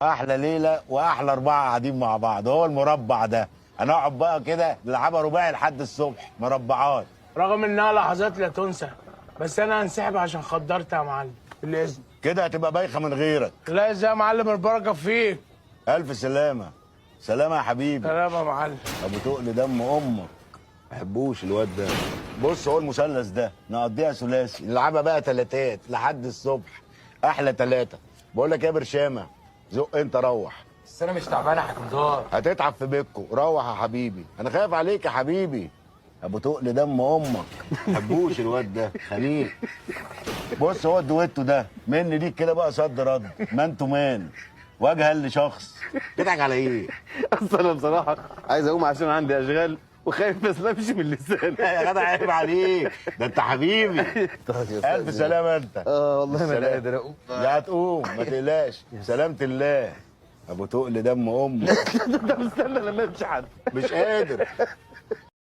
احلى ليله واحلى اربعه قاعدين مع بعض، هو المربع ده هنقعد بقى كده نلعبها رباعي لحد الصبح مربعات. رغم انها لحظات لا تنسى، بس انا هنسحب عشان خدرت يا معلم. بالاذن. كده هتبقى بايخه من غيرك. لا ازاي يا معلم، البركه فيك. الف سلامه. سلامه يا حبيبي. سلام يا معلم. ابو تقل دم امك. ما بحبوش الواد ده. بص هو المثلث ده نقضيها ثلاثي، نلعبها بقى تلاتات لحد الصبح. احلى تلاته. بقول لك إيه يا برشامه، زق انت روح. بس انا مش تعبان يا حكمدار. هتتعب في بيتكو، روح يا حبيبي، انا خايف عليك يا حبيبي. ابو تقل دم امك. ما بحبوش الواد ده خنيق. بص هو الدويتو ده مني ليك كده بقى صد رد، مان تو مان، وجها لشخص. تضحك على ايه؟ اصل انا بصراحه عايز اقوم عشان عندي اشغال وخايف ما اسلمش من اللسان. يا جدع عيب عليك، ده انت حبيبي. الف سلامه انت. والله ما سلام. قادر اقوم. لا هتقوم ما تقلقش، سلامة الله. ابو تقل دم امك. طب استنى لما امشي حد. مش قادر.